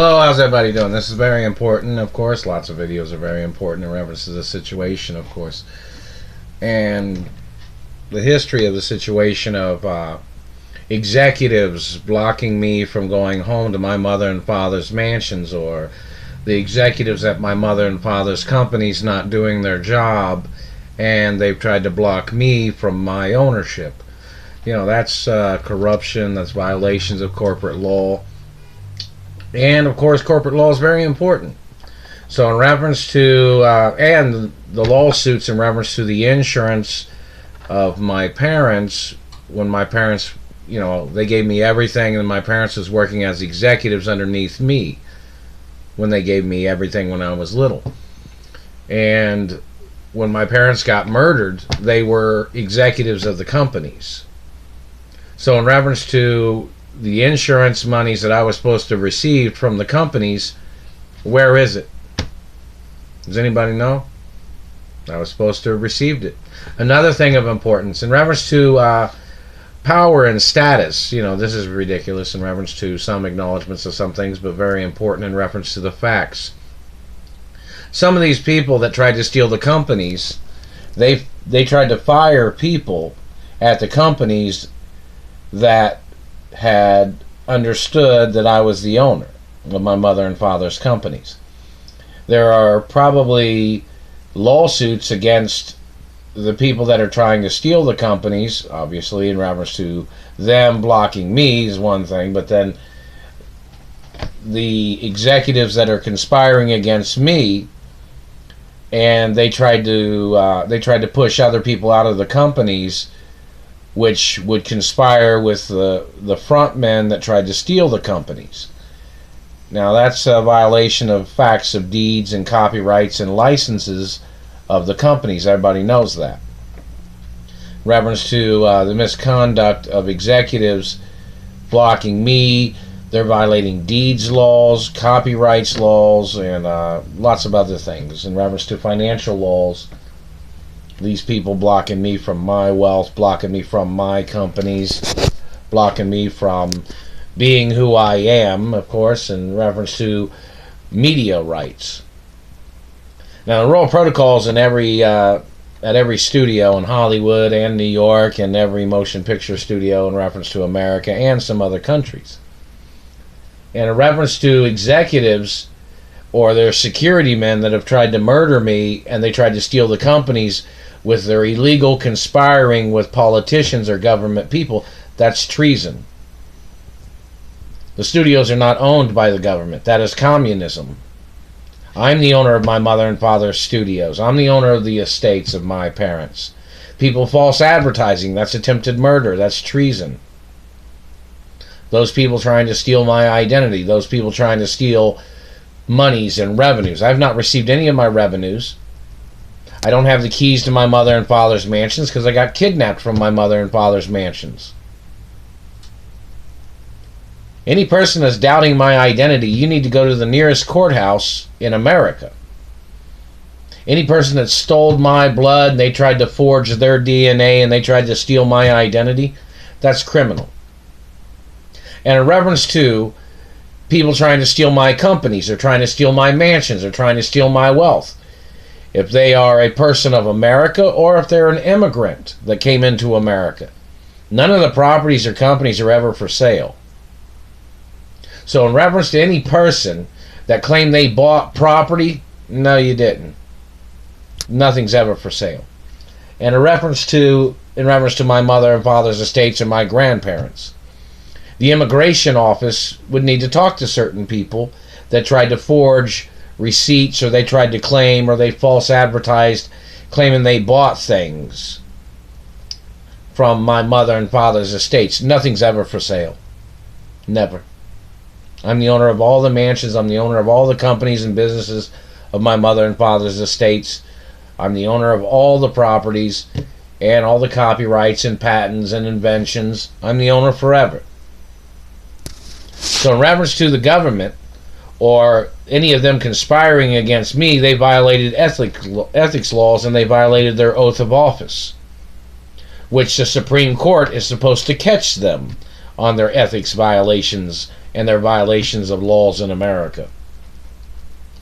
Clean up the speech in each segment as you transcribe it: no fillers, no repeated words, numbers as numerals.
Hello, how's everybody doing? This is very important, of course. Lots of videos are very important in reference to the situation, of course. And the history of the situation of executives blocking me from going home to my mother and father's mansions, or the executives at my mother and father's companies not doing their job, and they've tried to block me from my ownership. That's corruption, that's violations of corporate law. And of course, corporate law is very important. So, in reference to, and the lawsuits in reference to the insurance of my parents, when my parents, they gave me everything, and my parents was working as executives underneath me when they gave me everything when I was little. And when my parents got murdered, they were executives of the companies. So, in reference to the insurance monies that I was supposed to receive from the companies, where is it? Does anybody know? I was supposed to have received it. Another thing of importance, in reference to power and status, this is ridiculous in reference to some acknowledgments of some things, but very important in reference to the facts. Some of these people that tried to steal the companies, they tried to fire people at the companies that had understood that I was the owner of my mother and father's companies. There are probably lawsuits against the people that are trying to steal the companies, obviously in reference to them blocking me is one thing, but then the executives that are conspiring against me, and they tried to push other people out of the companies, which would conspire with the front men that tried to steal the companies. Now, that's a violation of facts of deeds and copyrights and licenses of the companies. Everybody knows that. In reference to the misconduct of executives blocking me, they're violating deeds laws, copyrights laws, and lots of other things. In reference to financial laws, these people blocking me from my wealth, blocking me from my companies, blocking me from being who I am, of course, in reference to media rights. Now, the rule protocols in at every studio in Hollywood and New York, and every motion picture studio in reference to America and some other countries. And in reference to executives or their security men that have tried to murder me, and they tried to steal the companies with their illegal conspiring with politicians or government people, that's treason. The studios are not owned by the government. That is communism. I'm the owner of my mother and father's studios. I'm the owner of the estates of my parents. People false advertising, that's attempted murder. That's treason. Those people trying to steal my identity. Those people trying to steal monies and revenues. I've not received any of my revenues. I don't have the keys to my mother and father's mansions because I got kidnapped from my mother and father's mansions. Any person that's doubting my identity, you need to go to the nearest courthouse in America. Any person that stole my blood and they tried to forge their DNA and they tried to steal my identity, that's criminal. And in reference to people trying to steal my companies, or trying to steal my mansions, or trying to steal my wealth, if they are a person of America or if they're an immigrant that came into America, none of the properties or companies are ever for sale. So in reference to any person that claimed they bought property, no, you didn't. Nothing's ever for sale. And in reference to my mother and father's estates and my grandparents, the immigration office would need to talk to certain people that tried to forge receipts, or they tried to claim, or they false advertised claiming they bought things from my mother and father's estates. Nothing's ever for sale. Never. I'm the owner of all the mansions. I'm the owner of all the companies and businesses of my mother and father's estates. I'm the owner of all the properties and all the copyrights and patents and inventions. I'm the owner forever. So in reference to the government, or any of them conspiring against me, they violated ethics laws, and they violated their oath of office, which the Supreme Court is supposed to catch them on their ethics violations and their violations of laws in America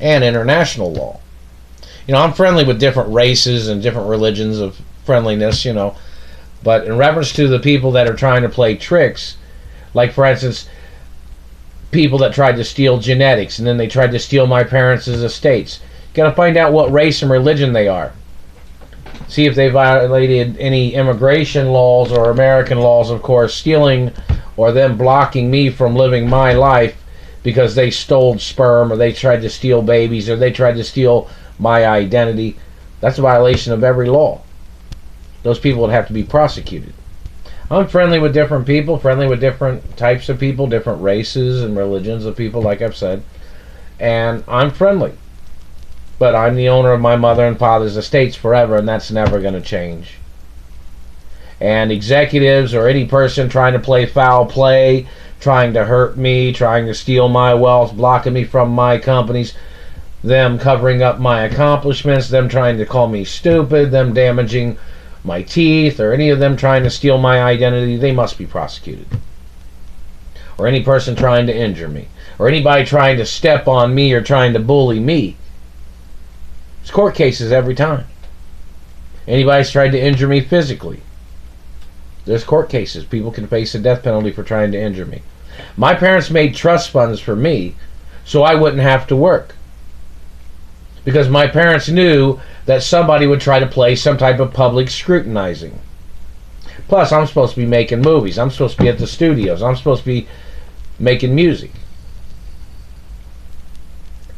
and international law. I'm friendly with different races and different religions of friendliness, but in reference to the people that are trying to play tricks, like for instance, people that tried to steal genetics and then they tried to steal my parents' estates. Got to find out what race and religion they are. See if they violated any immigration laws or American laws, of course, stealing or them blocking me from living my life because they stole sperm or they tried to steal babies or they tried to steal my identity. That's a violation of every law. Those people would have to be prosecuted. I'm friendly with different people, friendly with different types of people, different races and religions of people, like I've said. And I'm friendly. But I'm the owner of my mother and father's estates forever, and that's never going to change. And executives or any person trying to play foul play, trying to hurt me, trying to steal my wealth, blocking me from my companies, them covering up my accomplishments, them trying to call me stupid, them damaging my teeth, or any of them trying to steal my identity, they must be prosecuted. Or any person trying to injure me, or anybody trying to step on me or trying to bully me. It's court cases every time. Anybody's tried to injure me physically, there's court cases. People can face a death penalty for trying to injure me. My parents made trust funds for me so I wouldn't have to work, because my parents knew that somebody would try to play some type of public scrutinizing. Plus, I'm supposed to be making movies. I'm supposed to be at the studios. I'm supposed to be making music.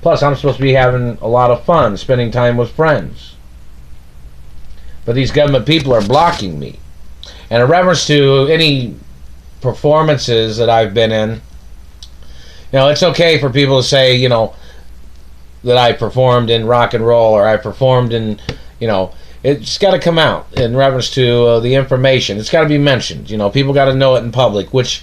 Plus, I'm supposed to be having a lot of fun, spending time with friends. But these government people are blocking me. And in reference to any performances that I've been in, it's okay for people to say, that I performed in rock and roll, or I performed in, it's got to come out in reference to the information. It's got to be mentioned. People got to know it in public, which,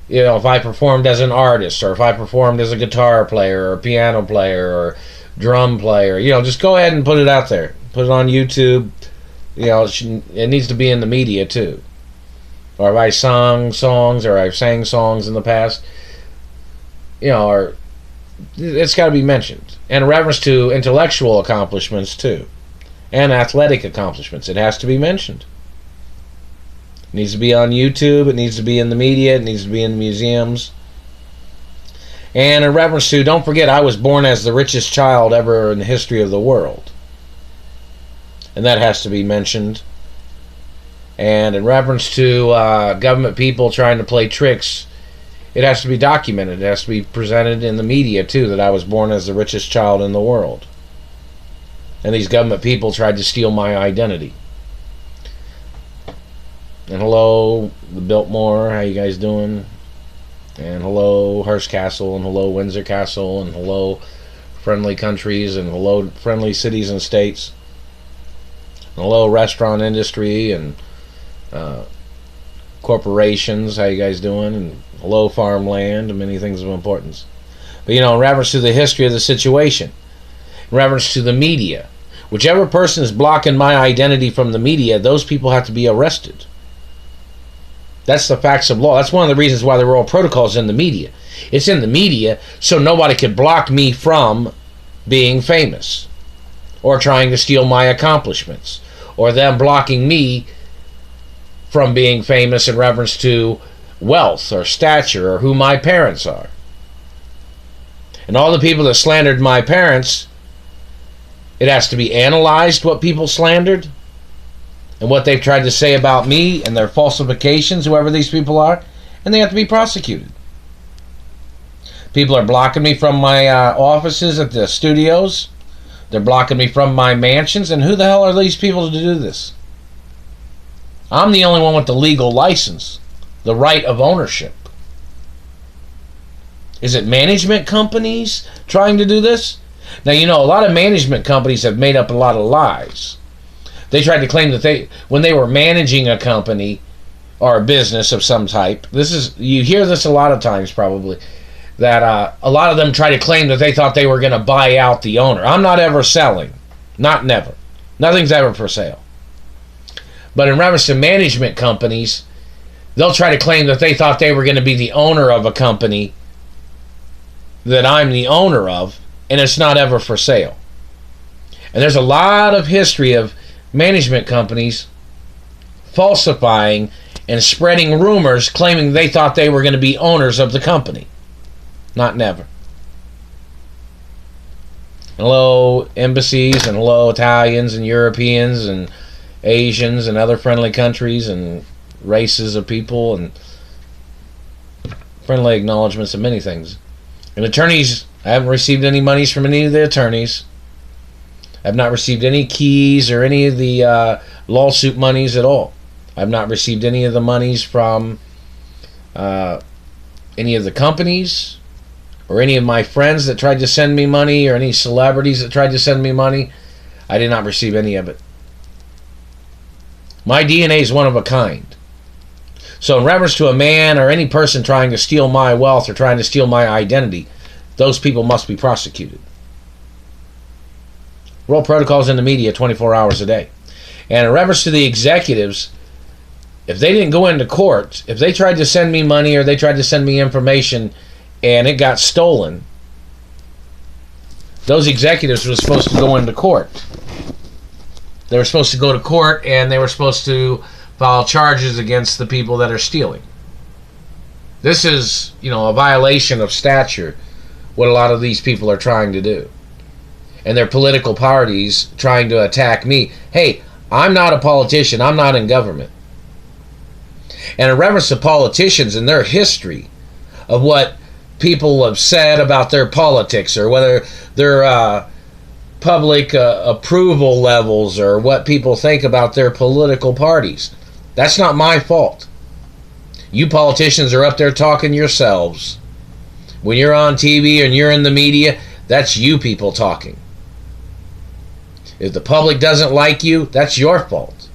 if I performed as an artist, or if I performed as a guitar player, or piano player, or drum player, just go ahead and put it out there. Put it on YouTube. It needs to be in the media too. Or if I sung songs, or I've sang songs in the past, or it's got to be mentioned. And in reference to intellectual accomplishments too, and athletic accomplishments, it has to be mentioned. It needs to be on YouTube, it needs to be in the media, it needs to be in museums. And in reference to, don't forget, I was born as the richest child ever in the history of the world. And that has to be mentioned. And in reference to government people trying to play tricks, it has to be documented. It has to be presented in the media too, that I was born as the richest child in the world. And these government people tried to steal my identity. And hello, the Biltmore, how you guys doing? And hello, Hearst Castle, and hello, Windsor Castle, and hello, friendly countries, and hello, friendly cities and states. And hello, restaurant industry, and corporations, how you guys doing? And hello, farmland, and many things of importance. But in reference to the history of the situation, in reference to the media, whichever person is blocking my identity from the media, those people have to be arrested. That's the facts of law. That's one of the reasons why the Royal Protocol is in the media. It's in the media so nobody could block me from being famous, or trying to steal my accomplishments, or them blocking me from being famous in reference to wealth or stature or who my parents are. And all the people that slandered my parents, it has to be analyzed what people slandered and what they've tried to say about me and their falsifications, whoever these people are, and they have to be prosecuted. People are blocking me from my offices at the studios. They're blocking me from my mansions, and who the hell are these people to do this? I'm the only one with the legal license, the right of ownership. Is it management companies trying to do this? Now, a lot of management companies have made up a lot of lies. They tried to claim that when they were managing a company or a business of some type, you hear this a lot of times probably, that a lot of them try to claim that they thought they were going to buy out the owner. I'm not ever selling. Not never. Nothing's ever for sale. But in reference to management companies, they'll try to claim that they thought they were going to be the owner of a company that I'm the owner of, and it's not ever for sale. And there's a lot of history of management companies falsifying and spreading rumors claiming they thought they were going to be owners of the company. Not never. Hello, embassies, and hello, Italians and Europeans and Asians and other friendly countries and races of people, and friendly acknowledgments of many things. And attorneys, I haven't received any monies from any of the attorneys. I've not received any keys or any of the lawsuit monies at all. I've not received any of the monies from any of the companies or any of my friends that tried to send me money or any celebrities that tried to send me money. I did not receive any of it. My DNA is one of a kind. So in reference to a man or any person trying to steal my wealth or trying to steal my identity, those people must be prosecuted. Roll protocols in the media 24 hours a day. And in reference to the executives, if they didn't go into court, if they tried to send me money or they tried to send me information and it got stolen, those executives were supposed to go into court. They were supposed to go to court and they were supposed to file charges against the people that are stealing. This is, a violation of statute, what a lot of these people are trying to do. And their political parties trying to attack me. Hey, I'm not a politician. I'm not in government. And in reference to politicians and their history of what people have said about their politics or whether their public approval levels or what people think about their political parties, that's not my fault. You politicians are up there talking yourselves. When you're on TV and you're in the media, that's you people talking. If the public doesn't like you, that's your fault.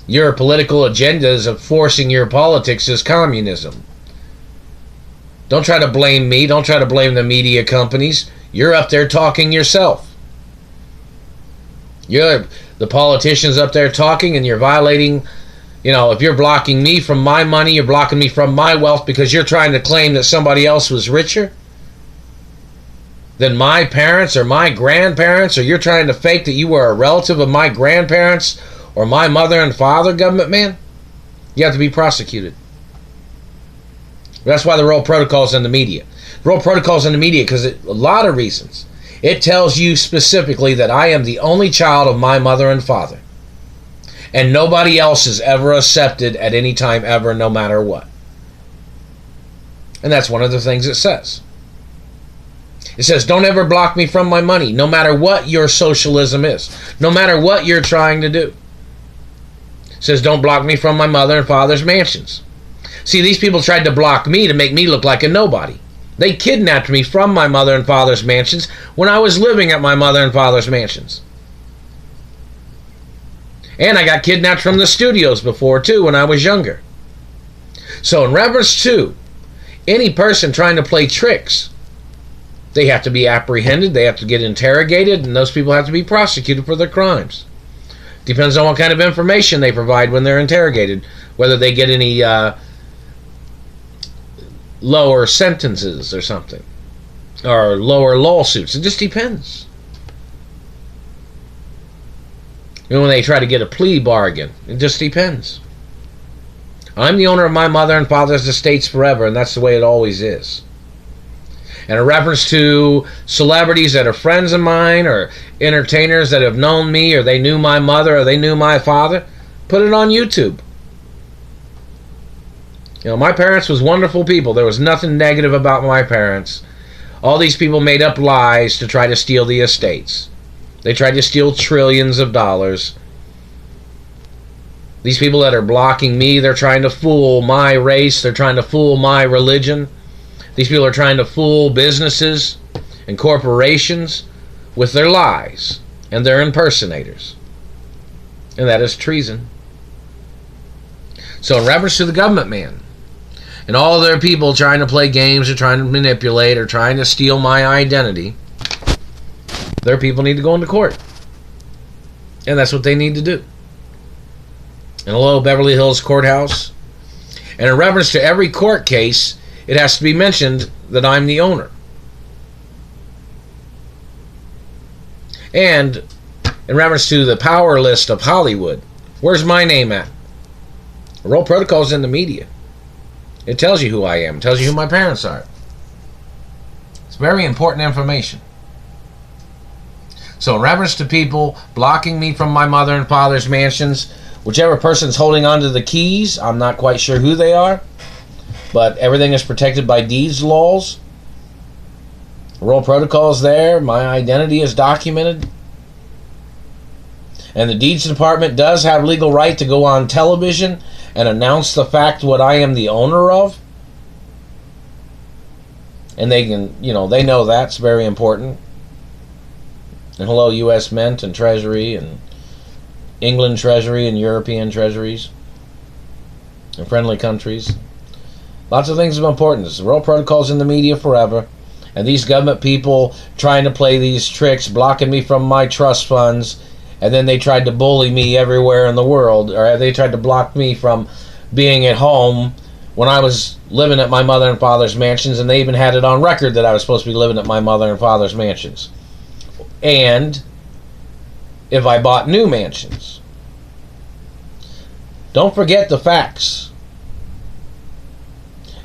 Your political agendas of forcing your politics is communism. Don't try to blame me. Don't try to blame the media companies. You're up there talking yourself. You're the politicians up there talking, and you're violating, if you're blocking me from my money, you're blocking me from my wealth because you're trying to claim that somebody else was richer than my parents or my grandparents, or you're trying to fake that you were a relative of my grandparents or my mother and father, government man, you have to be prosecuted. That's why the roll protocols in the media. Roll protocols in the media because a lot of reasons. It tells you specifically that I am the only child of my mother and father. And nobody else is ever accepted at any time ever, no matter what. And that's one of the things it says. It says, don't ever block me from my money, no matter what your socialism is, no matter what you're trying to do. It says, don't block me from my mother and father's mansions. See, these people tried to block me to make me look like a nobody. They kidnapped me from my mother and father's mansions when I was living at my mother and father's mansions. And I got kidnapped from the studios before, too, when I was younger. So in reference to any person trying to play tricks, they have to be apprehended, they have to get interrogated, and those people have to be prosecuted for their crimes. Depends on what kind of information they provide when they're interrogated, whether they get any lower sentences or something, or lower lawsuits. It just depends. When they try to get a plea bargain, it just depends. I'm the owner of my mother and father's estates forever, and that's the way it always is. And in reference to celebrities that are friends of mine or entertainers that have known me or they knew my mother or they knew my father, put it on YouTube. My parents was wonderful people. There was nothing negative about my parents. All these people made up lies to try to steal the estates. They tried to steal trillions of dollars. These people that are blocking me, they're trying to fool my race. They're trying to fool my religion. These people are trying to fool businesses and corporations with their lies and their impersonators. And that is treason. So in reference to the government man and all their people trying to play games or trying to manipulate or trying to steal my identity, their people need to go into court. And that's what they need to do. And hello, Beverly Hills Courthouse. And in reference to every court case, it has to be mentioned that I'm the owner. And in reference to the power list of Hollywood, where's my name at? Roll Protocol's in the media. It tells you who I am. It tells you who my parents are. It's very important information. So in reference to people blocking me from my mother and father's mansions, whichever person's holding onto the keys, I'm not quite sure who they are, but everything is protected by deeds laws. Roll Protocol's there. My identity is documented. And the deeds department does have legal right to go on television and announce the fact what I am the owner of. And they can, they know that's very important. And hello, U.S. Mint and Treasury and England Treasury and European Treasuries and friendly countries. Lots of things of importance. The Roll Protocol's in the media forever. And these government people trying to play these tricks, blocking me from my trust funds, and then they tried to bully me everywhere in the world, or they tried to block me from being at home when I was living at my mother and father's mansions, and they even had it on record that I was supposed to be living at my mother and father's mansions. And if I bought new mansions. Don't forget the facts.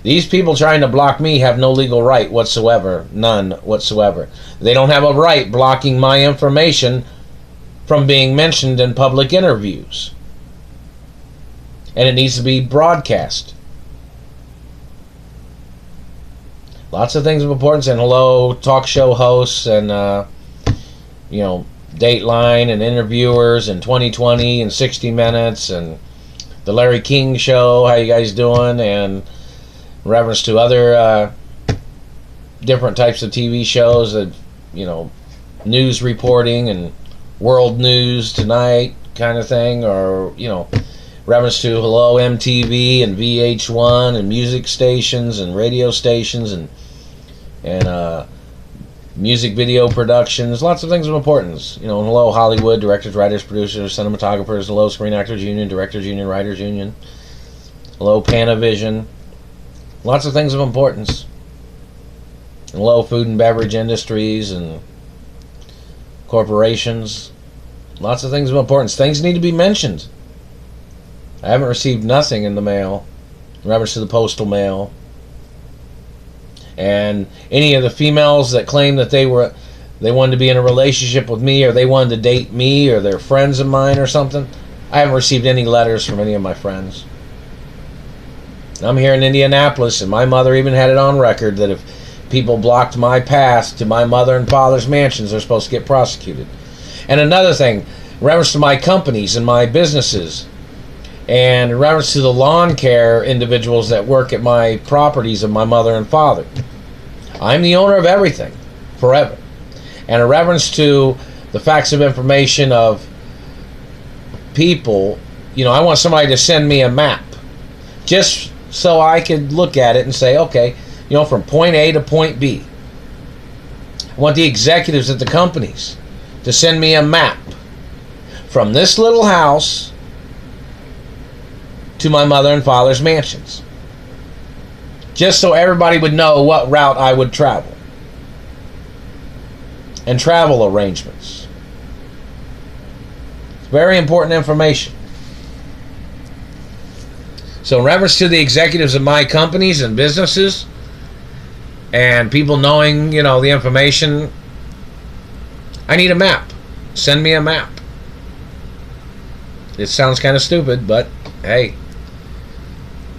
These people trying to block me have no legal right whatsoever. None whatsoever. They don't have a right blocking my information from being mentioned in public interviews. And it needs to be broadcast. Lots of things of importance. And hello, talk show hosts and, Dateline and interviewers and 2020 and 60 Minutes and the Larry King Show. How you guys doing? And in reference to other different types of TV shows that, news reporting and world news tonight kind of thing, or, reference to hello MTV and VH1 and music stations and radio stations and music video productions, lots of things of importance. Hello Hollywood, directors, writers, producers, cinematographers, hello Screen Actors Union, Directors Union, Writers Union, hello Panavision. Lots of things of importance. And low food and beverage industries and corporations. Lots of things of importance. Things need to be mentioned. I haven't received nothing in the mail in reference to the postal mail. And any of the females that claim that they wanted to be in a relationship with me, or they wanted to date me, or they're friends of mine or something, I haven't received any letters from any of my friends. I'm here in Indianapolis, and my mother even had it on record that if people blocked my path to my mother and father's mansions, they're supposed to get prosecuted. And another thing, in reference to my companies and my businesses, and in reference to the lawn care individuals that work at my properties of my mother and father, I'm the owner of everything, forever. And in reference to the facts of information of people, I want somebody to send me a map, just so I could look at it and say, okay, from point A to point B. I want the executives at the companies to send me a map from this little house to my mother and father's mansions, just so everybody would know what route I would travel and travel arrangements. It's very important information. So in reference to the executives of my companies and businesses and people knowing, the information, I need a map. Send me a map. It sounds kind of stupid, but hey,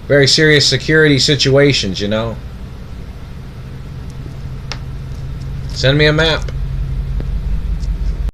very serious security situations, Send me a map.